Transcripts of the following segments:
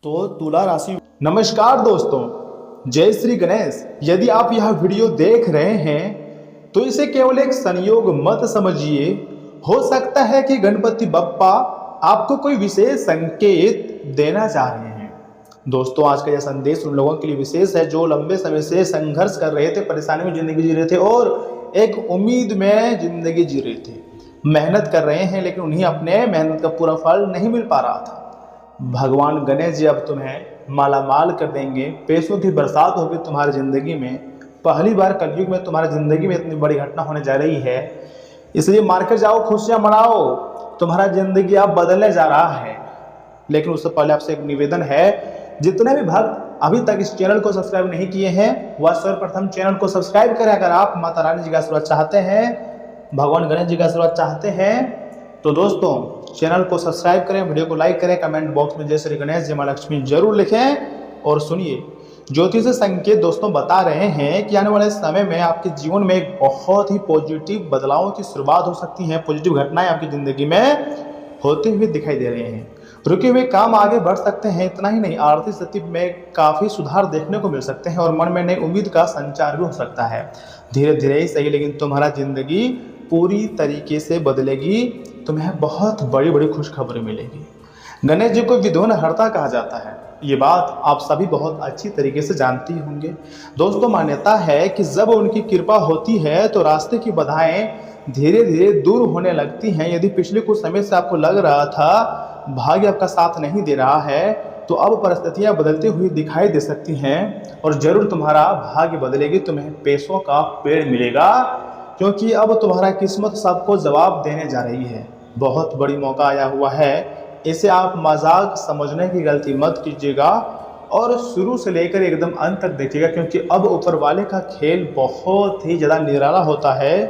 तो तुला राशि। नमस्कार दोस्तों, जय श्री गणेश। यदि आप यह वीडियो देख रहे हैं तो इसे केवल एक संयोग मत समझिए। हो सकता है कि गणपति बप्पा आपको कोई विशेष संकेत देना चाह रहे हैं। दोस्तों, आज का यह संदेश उन लोगों के लिए विशेष है जो लंबे समय से संघर्ष कर रहे थे, परेशानी में जिंदगी जी रहे थे और एक उम्मीद में जिंदगी जी रहे थे। मेहनत कर रहे हैं लेकिन उन्हें अपने मेहनत का पूरा फल नहीं मिल पा रहा था। भगवान गणेश जी अब तुम्हें मालामाल कर देंगे, पैसों की बरसात होगी तुम्हारी जिंदगी में। पहली बार कलयुग में तुम्हारी जिंदगी में इतनी बड़ी घटना होने जा रही है, इसलिए मार्केट जाओ, खुशियां मनाओ, तुम्हारा जिंदगी अब बदलने जा रहा है। लेकिन उससे पहले आपसे एक निवेदन है, जितने भी भक्त अभी तक इस चैनल को सब्सक्राइब नहीं किए हैं वह सर्वप्रथम चैनल को सब्सक्राइब करें। अगर आप माता रानी जी का आशीर्वाद चाहते हैं, भगवान गणेश जी का आशीर्वाद चाहते हैं तो दोस्तों चैनल को सब्सक्राइब करें, वीडियो को लाइक करें, कमेंट बॉक्स में जय श्री गणेश जय मां लक्ष्मी जरूर लिखें। और सुनिए, ज्योतिष संकेत दोस्तों बता रहे हैं कि आने वाले समय में आपके जीवन में एक बहुत ही पॉजिटिव बदलावों की शुरुआत हो सकती है। पॉजिटिव घटनाएं आपकी जिंदगी में होते हुए दिखाई दे रहे हैं। रुके हुए काम आगे बढ़ सकते हैं। इतना ही नहीं, आर्थिक स्थिति में काफी सुधार देखने को मिल सकते हैं और मन में नई उम्मीद का संचार भी हो सकता है। धीरे धीरे ही सही, लेकिन तुम्हारा जिंदगी पूरी तरीके से बदलेगी। तुम्हें बहुत बड़ी बड़ी खुशखबरी मिलेगी। गणेश जी को विघ्नहर्ता कहा जाता है, ये बात आप सभी बहुत अच्छी तरीके से जानती होंगे। दोस्तों, मान्यता है कि जब उनकी कृपा होती है तो रास्ते की बाधाएं धीरे धीरे दूर होने लगती हैं। यदि पिछले कुछ समय से आपको लग रहा था भाग्य आपका साथ नहीं दे रहा है, तो अब परिस्थितियां बदलती हुई दिखाई दे सकती हैं और जरूर तुम्हारा भाग्य बदलेगी। तुम्हें पैसों का पेड़ मिलेगा, क्योंकि अब तुम्हारा किस्मत सबको जवाब देने जा रही है। बहुत बड़ी मौका आया हुआ है, इसे आप मजाक समझने की गलती मत कीजिएगा और शुरू से लेकर एकदम अंत तक देखिएगा, क्योंकि अब ऊपर वाले का खेल बहुत ही ज़्यादा निराला होता है।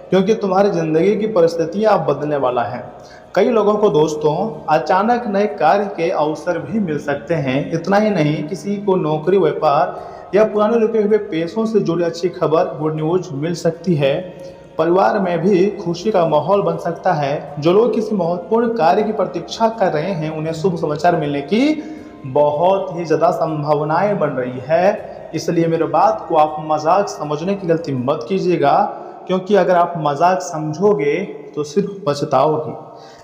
क्योंकि तुम्हारी ज़िंदगी की परिस्थितियाँ अब बदलने वाला है। कई लोगों को दोस्तों अचानक नए कार्य के अवसर भी मिल सकते हैं। इतना ही नहीं, किसी को नौकरी, व्यापार या पुराने रुके हुए पैसों से जुड़ी अच्छी खबर, गुड न्यूज मिल सकती है। परिवार में भी खुशी का माहौल बन सकता है। जो लोग किसी महत्वपूर्ण कार्य की प्रतीक्षा कर रहे हैं, उन्हें शुभ समाचार मिलने की बहुत ही ज़्यादा संभावनाएं बन रही है। इसलिए मेरे बात को आप मजाक समझने की गलती मत कीजिएगा, क्योंकि अगर आप मजाक समझोगे तो सिर्फ पछताओगे।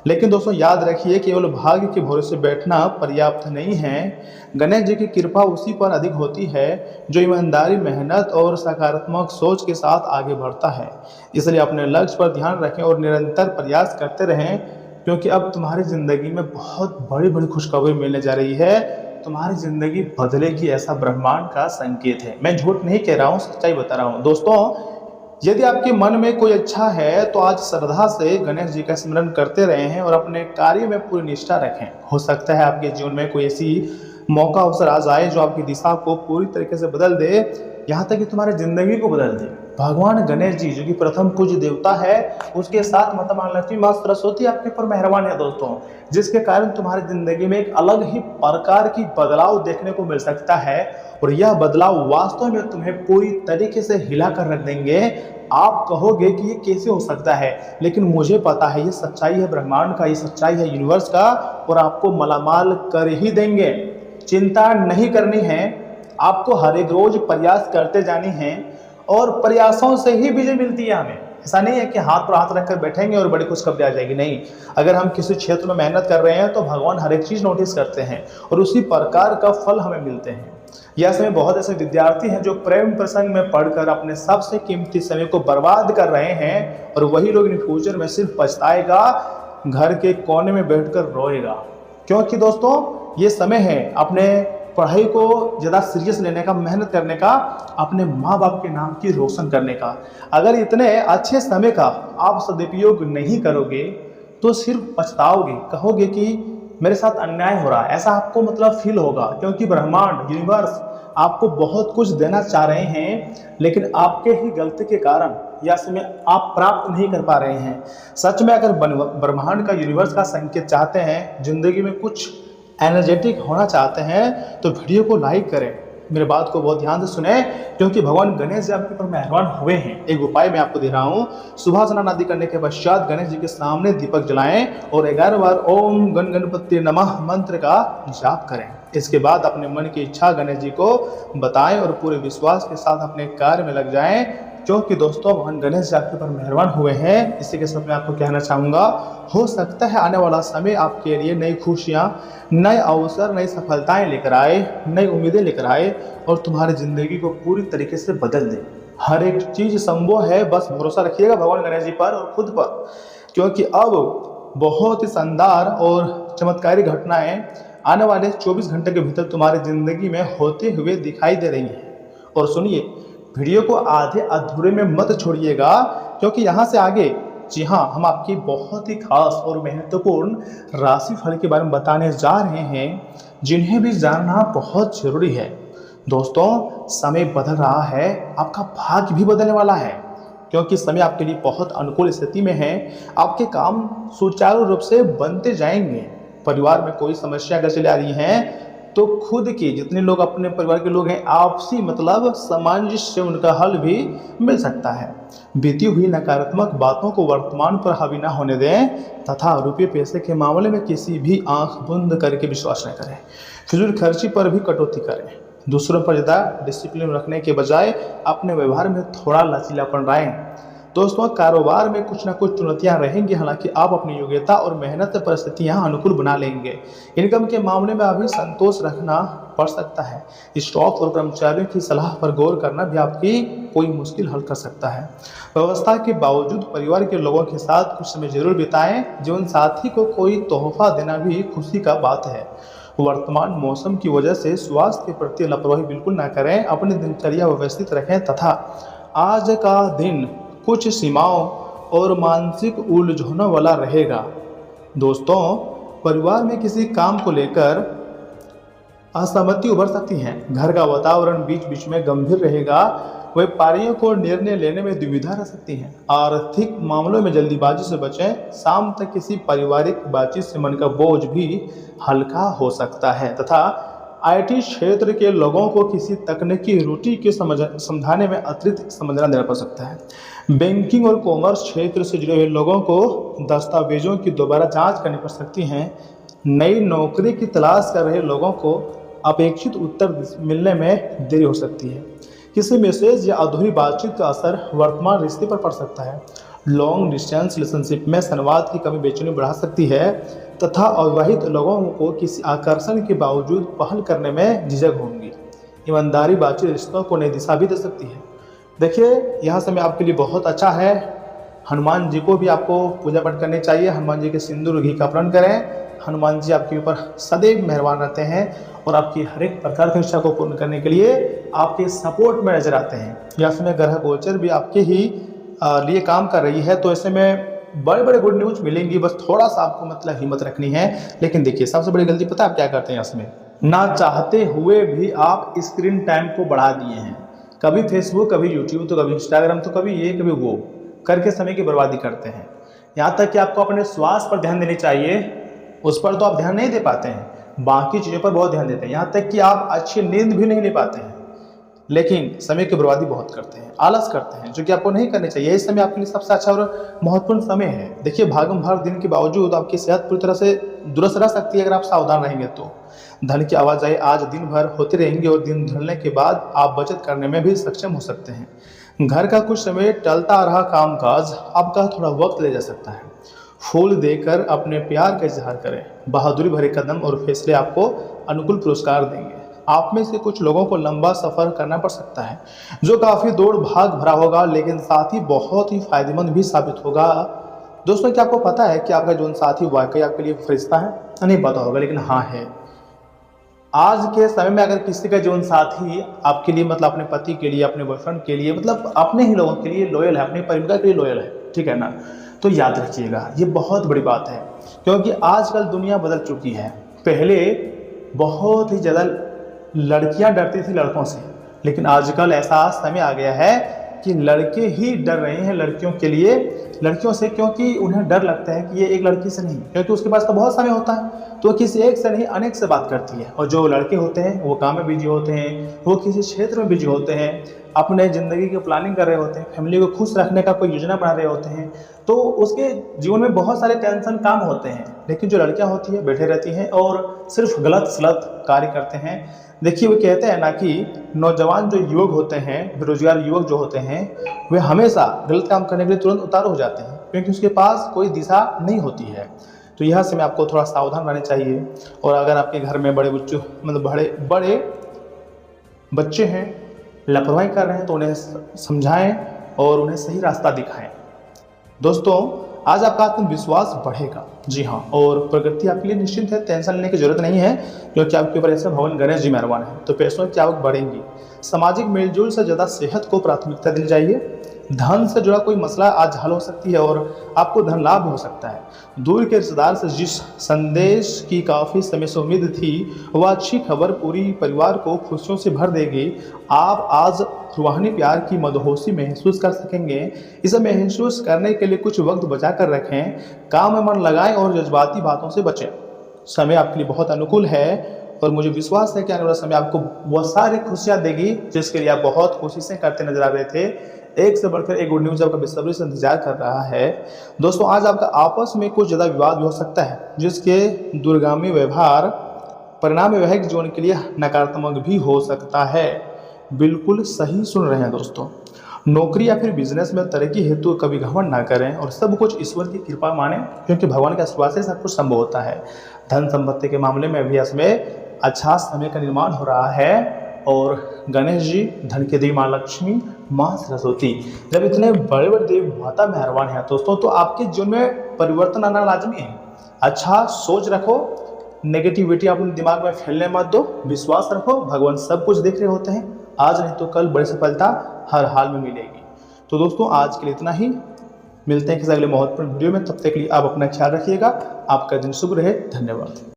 लेकिन दोस्तों याद रखिए, केवल भाग्य के भरोसे बैठना पर्याप्त नहीं है। गणेश जी की कृपा उसी पर अधिक होती है जो ईमानदारी, मेहनत और सकारात्मक सोच के साथ आगे बढ़ता है। इसलिए अपने लक्ष्य पर ध्यान रखें और निरंतर प्रयास करते रहें, क्योंकि अब तुम्हारी ज़िंदगी में बहुत बड़ी बड़ी खुशखबरी मिलने जा रही है। तुम्हारी ज़िंदगी बदलेगी, ऐसा ब्रह्मांड का संकेत है। मैं झूठ नहीं कह रहा हूँ, सच्चाई बता रहा हूँ। दोस्तों, यदि आपके मन में कोई इच्छा है तो आज श्रद्धा से गणेश जी का स्मरण करते रहें और अपने कार्य में पूरी निष्ठा रखें। हो सकता है आपके जीवन में कोई ऐसी मौका अवसर आ जाए जो आपकी दिशा को पूरी तरीके से बदल दे, यहाँ तक कि तुम्हारी जिंदगी को बदल दे। भगवान गणेश जी जो कि प्रथम पूज्य देवता है, उसके साथ माता महालक्ष्मी, माँ सरस्वती आपके ऊपर मेहरबान है दोस्तों, जिसके कारण तुम्हारी जिंदगी में एक अलग ही प्रकार की बदलाव देखने को मिल सकता है। और यह बदलाव वास्तव में तुम्हें पूरी तरीके से हिला कर रख देंगे। आप कहोगे कि ये कैसे हो सकता है, लेकिन मुझे पता है ये सच्चाई है ब्रह्मांड का, ये सच्चाई है यूनिवर्स का, और आपको मालामाल कर ही देंगे। चिंता नहीं करनी है, आपको हर एक रोज प्रयास करते जानी है और प्रयासों से ही विजय मिलती है हमें। ऐसा नहीं है कि हाथ पर हाथ रखकर बैठेंगे और बड़ी खुशखबरी आ जाएगी, नहीं। अगर हम किसी क्षेत्र में मेहनत कर रहे हैं तो भगवान हर एक चीज़ नोटिस करते हैं और उसी प्रकार का फल हमें मिलते हैं। यह समय बहुत ऐसे विद्यार्थी हैं जो प्रेम प्रसंग में पढ़कर अपने सबसे कीमती समय को बर्बाद कर रहे हैं, और वही लोग इन फ्यूचर में सिर्फ पछताएगा, घर के कोने में बैठकर रोएगा। क्योंकि दोस्तों ये समय है अपने पढ़ाई को ज़्यादा सीरियस लेने का, मेहनत करने का, अपने माँ बाप के नाम की रोशन करने का। अगर इतने अच्छे समय का आप सदुपयोग नहीं करोगे तो सिर्फ पछताओगे, कहोगे कि मेरे साथ अन्याय हो रहा है, ऐसा आपको मतलब फील होगा। क्योंकि ब्रह्मांड, यूनिवर्स आपको बहुत कुछ देना चाह रहे हैं, लेकिन आपके ही गलती के कारण यह समय आप प्राप्त नहीं कर पा रहे हैं। सच में अगर ब्रह्मांड का, यूनिवर्स का संकेत चाहते हैं, जिंदगी में कुछ एनर्जेटिक होना चाहते हैं, तो वीडियो को लाइक करें, मेरे बात को बहुत ध्यान से सुने, क्योंकि भगवान गणेश जी आपके ऊपर मेहरबान हुए हैं। एक उपाय मैं आपको दे रहा हूँ। सुबह स्नान आदि करने के पश्चात गणेश जी के सामने दीपक जलाएं और 11 बार ओम गण गणपति नमः मंत्र का जाप करें। इसके बाद अपने मन की इच्छा गणेश जी को बताएं और पूरे विश्वास के साथ अपने कार्य में लग जाएं, क्योंकि दोस्तों भगवान गणेश जी आपके ऊपर मेहरबान हुए हैं। इसी के साथ मैं आपको कहना चाहूँगा, हो सकता है आने वाला समय आपके लिए नई खुशियाँ, नए अवसर, नई सफलताएं लेकर आए, नई उम्मीदें लेकर आए और तुम्हारी ज़िंदगी को पूरी तरीके से बदल दे। हर एक चीज़ संभव है, बस भरोसा रखिएगा भगवान गणेश जी पर और खुद पर, क्योंकि अब बहुत ही शानदार और चमत्कारी घटनाएं आने वाले 24 घंटे के भीतर तुम्हारी ज़िंदगी में होते हुए दिखाई दे रही हैं। और सुनिए, वीडियो को आधे अधूरे में मत छोड़िएगा, क्योंकि यहाँ से आगे जी हाँ हम आपकी बहुत ही खास और महत्वपूर्ण राशि फल के बारे में बताने जा रहे हैं, जिन्हें भी जानना बहुत जरूरी है। दोस्तों समय बदल रहा है, आपका भाग्य भी बदलने वाला है, क्योंकि समय आपके लिए बहुत अनुकूल स्थिति में है। आपके काम सुचारू रूप से बनते जाएंगे। परिवार में कोई समस्या अगर चली आ रही है तो खुद के जितने लोग अपने परिवार के लोग हैं, आपसी मतलब सामंजस्य से उनका हल भी मिल सकता है। बीती हुई नकारात्मक बातों को वर्तमान पर हावी न होने दें तथा रुपये पैसे के मामले में किसी भी आंख बंद करके विश्वास न करें। फिजूल खर्ची पर भी कटौती करें। दूसरों पर ज़्यादा डिसिप्लिन रखने के बजाय अपने व्यवहार में थोड़ा लचीलापन लाएं। दोस्तों कारोबार में कुछ ना कुछ चुनौतियां रहेंगी, हालांकि आप अपनी योग्यता और मेहनत से परिस्थितियां अनुकूल बना लेंगे। इनकम के मामले में अभी संतोष रखना पड़ सकता है। स्टॉक और कर्मचारियों की सलाह पर गौर करना भी आपकी कोई मुश्किल हल कर सकता है। व्यवस्था के बावजूद परिवार के लोगों के साथ कुछ समय जरूर बिताएं। जीवन साथी को कोई तोहफा देना भी खुशी का बात है। वर्तमान मौसम की वजह से स्वास्थ्य के प्रति लापरवाही बिल्कुल ना करें। अपनी दिनचर्या व्यवस्थित रखें तथा आज का दिन कुछ सीमाओं और मानसिक उलझनों वाला रहेगा। दोस्तों परिवार में किसी काम को लेकर असहमति उभर सकती है। घर का वातावरण बीच बीच में गंभीर रहेगा। व्यापारियों को निर्णय लेने में दुविधा रह सकती है। आर्थिक मामलों में जल्दीबाजी से बचें। शाम तक किसी पारिवारिक बातचीत से मन का बोझ भी हल्का हो सकता है तथा आईटी क्षेत्र के लोगों को किसी तकनीकी त्रुटि के समझाने में अतिरिक्त समझना देना पड़ सकता है। बैंकिंग और कॉमर्स क्षेत्र से जुड़े हुए लोगों को दस्तावेजों की दोबारा जांच करनी पड़ सकती है। नई नौकरी की तलाश कर रहे लोगों को अपेक्षित उत्तर मिलने में देरी हो सकती है। किसी मैसेज या अधूरी बातचीत का असर वर्तमान रिश्ते पर पड़ सकता है। लॉन्ग डिस्टेंस रिलेशनशिप में संवाद की कमी बेचैनी बढ़ा सकती है तथा अविवाहित लोगों को किसी आकर्षण के बावजूद पहल करने में झिझक होंगी। ईमानदारी बातचीत रिश्तों को नई दिशा भी दे सकती है। देखिए यह समय आपके लिए बहुत अच्छा है। हनुमान जी को भी आपको पूजा पाठ करनी चाहिए। हनुमान जी के सिंदूर घी का अपहरण करें। हनुमान जी आपके ऊपर सदैव मेहरबान रहते हैं और आपकी हर एक प्रकार की इच्छा को पूर्ण करने के लिए आपके सपोर्ट में नजर आते हैं। यह समय ग्रह गोचर भी आपके ही लिए काम कर रही है, तो ऐसे में बड़े बड़े गुड न्यूज मिलेंगी। बस थोड़ा सा आपको मतलब हिम्मत रखनी है। लेकिन देखिए सबसे बड़ी गलती पता है आप क्या करते हैं इसमें, ना चाहते हुए भी आप स्क्रीन टाइम को बढ़ा दिए हैं। कभी फेसबुक, कभी यूट्यूब, तो कभी इंस्टाग्राम, तो कभी ये कभी वो करके समय की बर्बादी करते हैं। यहाँ तक कि आपको अपने स्वास्थ्य पर ध्यान देनी चाहिए, उस पर तो आप ध्यान नहीं दे पाते हैं। बाकी चीज़ों पर बहुत ध्यान देते हैं। यहाँ तक कि आप अच्छी नींद भी नहीं ले पाते हैं, लेकिन समय की बर्बादी बहुत करते हैं, आलस करते हैं, जो कि आपको नहीं करनी चाहिए। इस समय आपके लिए सबसे अच्छा और महत्वपूर्ण समय है। देखिए भागम भाग दिन के बावजूद आपकी सेहत पूरी तरह से दुरुस्त रह सकती है अगर आप सावधान रहेंगे तो। धन की आवाजाही आज दिन भर होती रहेंगी और दिन ढलने के बाद आप बचत करने में भी सक्षम हो सकते हैं। घर का कुछ समय टलता आ रहा कामकाज आपका थोड़ा वक्त ले जा सकता है। फूल देकर अपने प्यार का इजहार करें। बहादुरी भरे कदम और फैसले आपको अनुकूल पुरस्कार देंगे। आप में से कुछ लोगों को लंबा सफ़र करना पड़ सकता है, जो काफ़ी दौड़ भाग भरा होगा, लेकिन साथ ही बहुत ही फायदेमंद भी साबित होगा। दोस्तों क्या आपको पता है कि आपका जीवन साथी वाकई आपके लिए फरिश्ता है? नहीं पता होगा, लेकिन हाँ है। आज के समय में अगर किसी का जीवन साथी आपके लिए मतलब अपने पति के लिए, अपने बॉयफ्रेंड के लिए, मतलब अपने ही लोगों के लिए लॉयल है, अपने परिवार के लिए लॉयल है, ठीक है ना, तो याद रखिएगा ये बहुत बड़ी बात है। क्योंकि आजकल दुनिया बदल चुकी है। पहले बहुत ही ज़्यादा लड़कियां डरती थी लड़कों से, लेकिन आजकल ऐसा समय आ गया है कि लड़के ही डर रहे हैं लड़कियों के लिए, लड़कियों से, क्योंकि उन्हें डर लगता है कि ये एक लड़की से नहीं, क्योंकि उसके पास तो बहुत समय होता है, तो किसी एक से नहीं अनेक से बात करती है। और जो लड़के होते हैं वो काम में बिजी होते हैं, वो किसी क्षेत्र में बिजी होते हैं, अपने ज़िंदगी की प्लानिंग कर रहे होते हैं, फैमिली को खुश रखने का कोई योजना बना रहे होते हैं, तो उसके जीवन में बहुत सारे टेंशन काम होते हैं। लेकिन जो लड़कियां होती है बैठे रहती हैं और सिर्फ गलत सलत कार्य करते हैं। देखिए वो कहते हैं ना कि नौजवान जो युवक होते हैं, बेरोजगार युवक जो होते हैं, वे हमेशा गलत काम करने के लिए तुरंत उतारू हो जाते हैं, क्योंकि उसके पास कोई दिशा नहीं होती है। तो यह समय आपको थोड़ा सावधान रहना चाहिए। और अगर आपके घर में बड़े बच्चों मतलब बड़े बच्चे हैं, लापरवाही कर रहे हैं, तो उन्हें समझाएं और उन्हें सही रास्ता दिखाएं। दोस्तों आज आपका आत्मविश्वास बढ़ेगा, जी हाँ, और प्रगति आपके लिए निश्चित है, टेंशन लेने की जरूरत नहीं है, क्योंकि आपके ऊपर ऐसे भगवान गणेश जी मेहरबान है। तो पैसों की आवक बढ़ेंगी। सामाजिक मेलजोल से ज़्यादा सेहत को प्राथमिकता दी जाइए। धन से जुड़ा कोई मसला आज हल हो सकती है और आपको धन लाभ हो सकता है। दूर के रिश्तेदार से जिस संदेश की काफ़ी समय से उम्मीद थी, वह अच्छी खबर पूरी परिवार को खुशियों से भर देगी। आप आज रूहानी प्यार की मदहोशी महसूस कर सकेंगे। इसे महसूस करने के लिए कुछ वक्त बचा कर रखें, काम में मन लगाएं और जज्बाती बातों से बचें। समय आपके लिए बहुत अनुकूल है और मुझे विश्वास है कि आने वाला समय आपको बहुत सारी खुशियाँ देगी, जिसके लिए आप बहुत कोशिशें करते नजर आ रहे थे। एक से बढ़कर एक गुड न्यूज़ आपका बेसब्री से इंतजार कर रहा है। दोस्तों आज आपका आपस में कुछ ज़्यादा विवाद भी हो सकता है, जिसके दूरगामी व्यवहार परिणाम वैवाहिक जीवन के लिए नकारात्मक भी हो सकता है। बिल्कुल सही सुन रहे हैं दोस्तों। नौकरी या फिर बिजनेस में तरक्की हेतु कभी घमंड ना करें और सब कुछ ईश्वर की कृपा माने, क्योंकि भगवान के आशीर्वाद से सब कुछ संभव होता है। धन संपत्ति के मामले में भी इसमें अच्छा समय का निर्माण हो रहा है। और गणेश जी, धन के देवी माँ लक्ष्मी, माँ सरस्वती, जब इतने बड़े बड़े देव माता मेहरबान हैं दोस्तों, तो आपके जीवन में परिवर्तन आना लाजमी है। अच्छा सोच रखो, नेगेटिविटी अपने दिमाग में फैलने मत दो, विश्वास रखो, भगवान सब कुछ देख रहे होते हैं। आज नहीं तो कल बड़ी सफलता हर हाल में मिलेगी। तो दोस्तों आज के लिए इतना ही, मिलते हैं किसी अगले महत्वपूर्ण वीडियो में। तब तक के लिए आप अपना ख्याल रखिएगा। आपका दिन शुभ रहे। धन्यवाद।